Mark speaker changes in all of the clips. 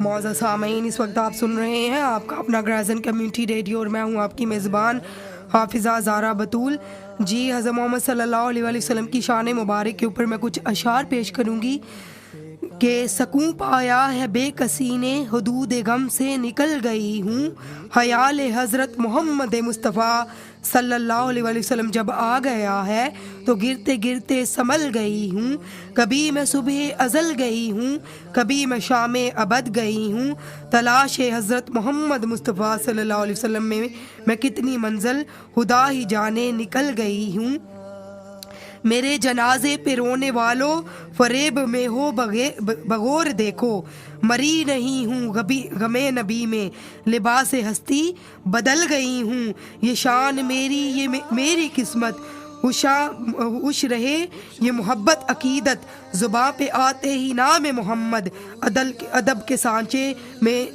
Speaker 1: معزز سامعین، اس وقت آپ سن رہے ہیں آپ کا اپنا گرازن کمیونٹی ریڈیو اور میں ہوں آپ کی میزبان حافظہ زارا بطول۔ جی، حضرت محمد صلی اللہ علیہ وآلہ وسلم کی شان مبارک کے اوپر میں کچھ اشعار پیش کروں گی کہ سکون پایا ہے بے کسی نے، حدود غم سے نکل گئی ہوں، خیال حضرت محمد مصطفیٰ صلی اللہ علیہ وآلہ وسلم جب آ گیا ہے تو گرتے گرتے سنبھل گئی ہوں، کبھی میں صبح ازل گئی ہوں، کبھی میں شام ابد گئی ہوں، تلاش حضرت محمد مصطفیٰ صلی اللہ علیہ وسلم میں کتنی منزل خدا ہی جانے نکل گئی ہوں۔ میرے جنازے پہ رونے والوں فریب میں ہو بغور دیکھو، مری نہیں ہوں غم نبی میں، لباس ہستی بدل گئی ہوں، یہ شان میری یہ میری قسمت، خوش رہے یہ محبت عقیدت، زباں پہ آتے ہی نام محمد، ادب کے سانچے میں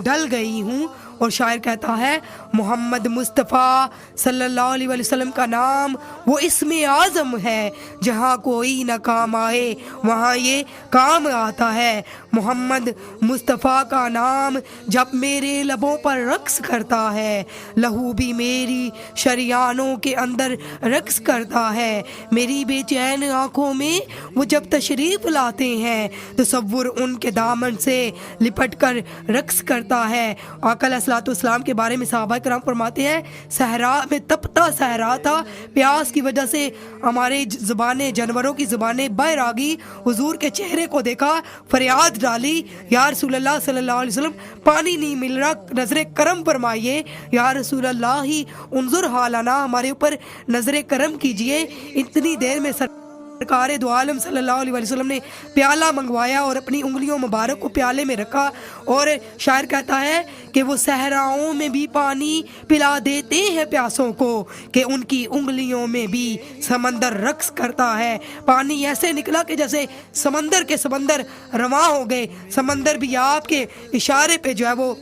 Speaker 1: ڈھل گئی ہوں۔ اور شاعر کہتا ہے محمد مصطفیٰ صلی اللہ علیہ وآلہ وسلم کا نام وہ اسم اعظم ہے، جہاں کوئی نہ کام آئے وہاں یہ کام آتا ہے، محمد مصطفیٰ کا نام جب میرے لبوں پر رقص کرتا ہے، لہو بھی میری شریانوں کے اندر رقص کرتا ہے، میری بے چین آنکھوں میں وہ جب تشریف لاتے ہیں، تصور ان کے دامن سے لپٹ کر رقص کرتا ہے۔ آقا علیہ الصلوۃ والسلام کے بارے میں صحابہ کرام فرماتے ہیں صحرا میں تپتا صحرا تھا، پیاس کی وجہ سے ہمارے زبانیں جانوروں کی زبانیں باہر آ گئی، حضور کے چہرے کو دیکھا، فریاد ڈالی یا رسول اللہ صلی اللہ علیہ وسلم پانی نہیں مل رہا، نظر کرم فرمائیے، یا رسول اللہ ہی انظر حالنا، ہمارے اوپر نظر کرم کیجئے۔ اتنی دیر میں سرکار دو عالم صلی اللہ علیہ وسلم نے پیالہ منگوایا اور اپنی انگلیوں مبارک کو پیالے میں رکھا، اور شاعر کہتا ہے کہ وہ صحراؤں میں بھی پانی پلا دیتے ہیں پیاسوں کو، کہ ان کی انگلیوں میں بھی سمندر رقص کرتا ہے۔ پانی ایسے نکلا کہ جیسے سمندر کے سمندر رواں ہو گئے، سمندر بھی آپ کے اشارے پہ جو ہے وہ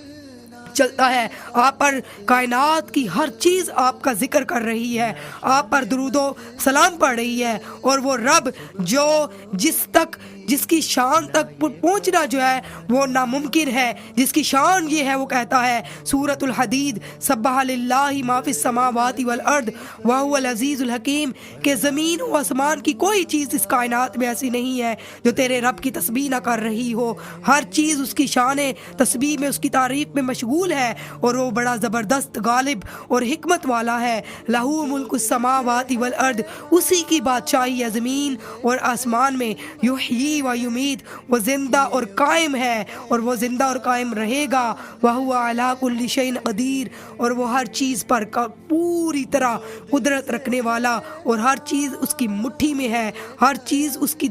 Speaker 1: چلتا ہے، آپ پر کائنات کی ہر چیز آپ کا ذکر کر رہی ہے، آپ پر درود و سلام پڑھ رہی ہے، اور وہ رب جو جس کی شان تک پہنچنا جو ہے وہ ناممکن ہے، جس کی شان یہ ہے، وہ کہتا ہے سورۃ الحدید سبح للہ ما فی السماوات والارض وہو العزیز الحکیم، کہ زمین و آسمان کی کوئی چیز اس کائنات میں ایسی نہیں ہے جو تیرے رب کی تسبیح نہ کر رہی ہو، ہر چیز اس کی شان تسبیح میں، اس کی تعریف میں مشغول ہے، اور وہ بڑا زبردست غالب اور حکمت والا ہے۔ لہو ملک السماوات والارض، اسی کی بادشاہی ہے زمین اور آسمان میں، یحیی و یمیت، وہ زندہ اور قائم ہے اور وہ زندہ اور قائم رہے گا، وہو علی کل شیء قدیر، اور وہ ہر چیز پر پوری طرح قدرت رکھنے والا، اور ہر چیز اس کی مٹھی میں ہے، ہر چیز اس کی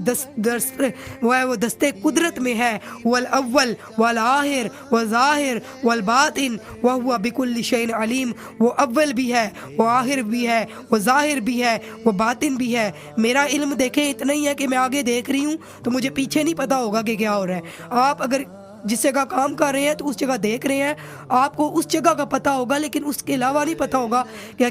Speaker 1: دستے قدرت میں ہے، والاول والآخر والظاہر والباطن وہو بکل شیء علیم، وہ اول بھی ہے، وہ آخر بھی ہے، وہ ظاہر بھی ہے، وہ باطن بھی ہے۔ میرا علم دیکھیں اتنا ہی ہے کہ میں آگے دیکھ رہی ہوں تو مجھے پیچھے نہیں پتا ہوگا کہ کیا ہو رہا ہے۔ آپ اگر جس جگہ کام کر رہے ہیں تو اس جگہ دیکھ رہے ہیں، آپ کو اس جگہ کا پتہ ہوگا، لیکن اس کے علاوہ نہیں پتہ ہوگا کہ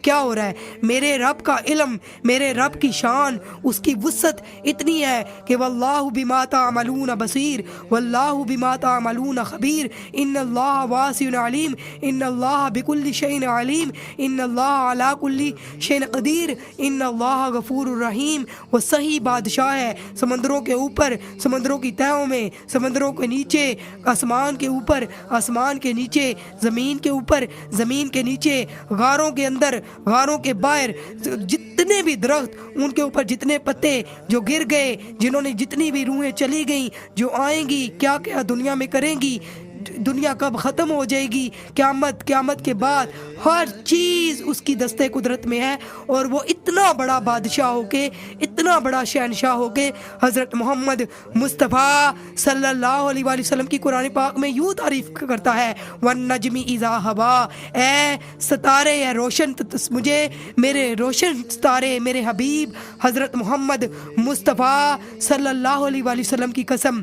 Speaker 1: کیا ہو رہا ہے۔ میرے رب کا علم، میرے رب کی شان، اس کی وسعت اتنی ہے کہ واللہ بما تعملون بصیر، واللہ بما تعملون خبیر، ان اللہ واسع علیم، ان اللہ بکل شیء علیم، ان اللہ علی کل شیء قدیر، ان اللہ غفور الرحیم۔ وہ صحیح بادشاہ ہے، سمندروں کے اوپر، سمندروں کی تہوں میں، سمندروں کے نیچے، آسمان کے اوپر، آسمان کے نیچے، زمین کے اوپر، زمین کے نیچے، غاروں کے اندر، غاروں کے باہر، جتنے بھی درخت، ان کے اوپر جتنے پتے جو گر گئے، جنہوں نے جتنی بھی روحیں چلی گئیں، جو آئیں گی، کیا کیا دنیا میں کریں گی، دنیا کب ختم ہو جائے گی، قیامت کے بعد، ہر چیز اس کی دستے قدرت میں ہے۔ اور وہ اتنا بڑا بادشاہ ہو کے، اتنا بڑا شہنشاہ ہو کے، حضرت محمد مصطفیٰ صلی اللہ علیہ وآلہ وسلم کی قرآن پاک میں یوں تعریف کرتا ہے والنجم اذا ہوا، اے ستارے، اے روشن، مجھے میرے روشن ستارے، میرے حبیب حضرت محمد مصطفیٰ صلی اللہ علیہ وآلہ وسلم کی قسم،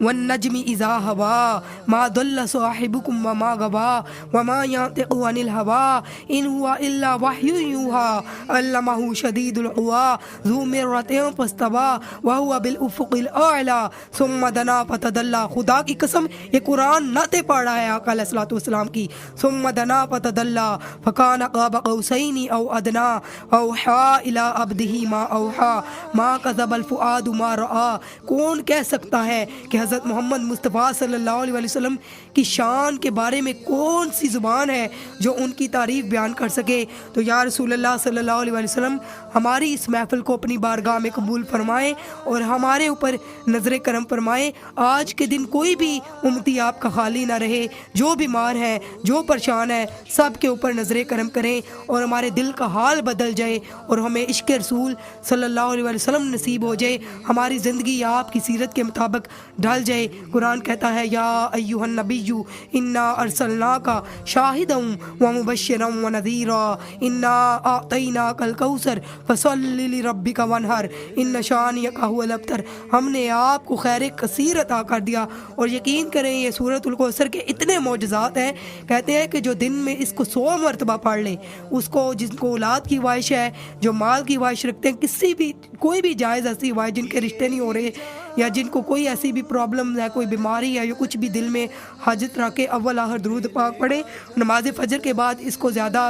Speaker 1: والنجم اذا هوى ما ضل صاحبكم وما غوى وما ينطق عن الهوى ان هو الا وحي يوحى علمه شديد القوى ذو مرة فاستوى وهو بالافق الاعلى ثم دنا فتدلى. خدا کی قسم یہ قرآن نعتیں پڑھ رہا ہے آقا علیہ الصلوۃ والسلام کی. ثم دنا فتدلى فكان قاب قوسين او ادنى اوحى الى عبده ما اوحى ما كذب الفؤاد ما رأى. کون کہہ سکتا ہے کہ حضرت محمد مصطفیٰ صلی اللہ علیہ وسلم کی شان کے بارے میں کون سی زبان ہے جو ان کی تعریف بیان کر سکے. تو یا رسول اللہ صلی اللہ علیہ وسلم ہماری اس محفل کو اپنی بارگاہ میں قبول فرمائیں اور ہمارے اوپر نظر کرم فرمائیں. آج کے دن کوئی بھی امتی آپ کا خالی نہ رہے. جو بیمار ہے جو پریشان ہے سب کے اوپر نظر کرم کریں اور ہمارے دل کا حال بدل جائے اور ہمیں عشق رسول صلی اللہ علیہ وسلم نصیب ہو جائے. ہماری زندگی آپ کی سیرت کے مطابق ڈھل جائے. قرآن کہتا ہے یا ایھا النبی انا ارسلناک شاہدا ومبشرا ونذیرا انا اعطیناک الکوثر فصل لربک وانحر ان شانئک ھو الابتر. ہم نے آپ کو خیر کثیر عطا کر دیا اور یقین کریں یہ سورۃ الکوثر کے اتنے معجزات ہیں. کہتے ہیں کہ جو دن میں اس کو 100 مرتبہ پڑھ لے, اس کو جن کو اولاد کی خواہش ہے, جو مال کی خواہش رکھتے ہیں, کسی بھی کوئی بھی جائز ایسی خواہش جن کے رشتے نہیں ہو رہے یا جن کو کوئی ایسی بھی پرابلم ہے, کوئی بیماری ہے یا کچھ بھی دل میں حاجت رکھ کے اول آخر درود پاک پڑھے. نماز فجر کے بعد اس کو زیادہ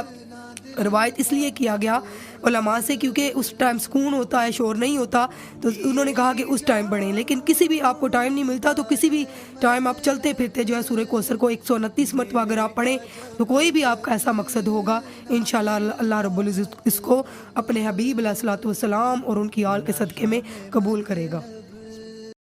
Speaker 1: روایت اس لیے کیا گیا علماء سے کیونکہ اس ٹائم سکون ہوتا ہے, شور نہیں ہوتا, تو انہوں نے کہا کہ اس ٹائم پڑھیں. لیکن کسی بھی آپ کو ٹائم نہیں ملتا تو کسی بھی ٹائم آپ چلتے پھرتے جو ہے سورہ کوثر کو 129 مرتبہ اگر آپ پڑھیں تو کوئی بھی آپ کا ایسا مقصد ہوگا انشاءاللہ اللہ رب العزت اس کو اپنے حبیب علیہ الصلوۃ والسلام اور ان کی آل کے صدقے میں قبول کرے گا.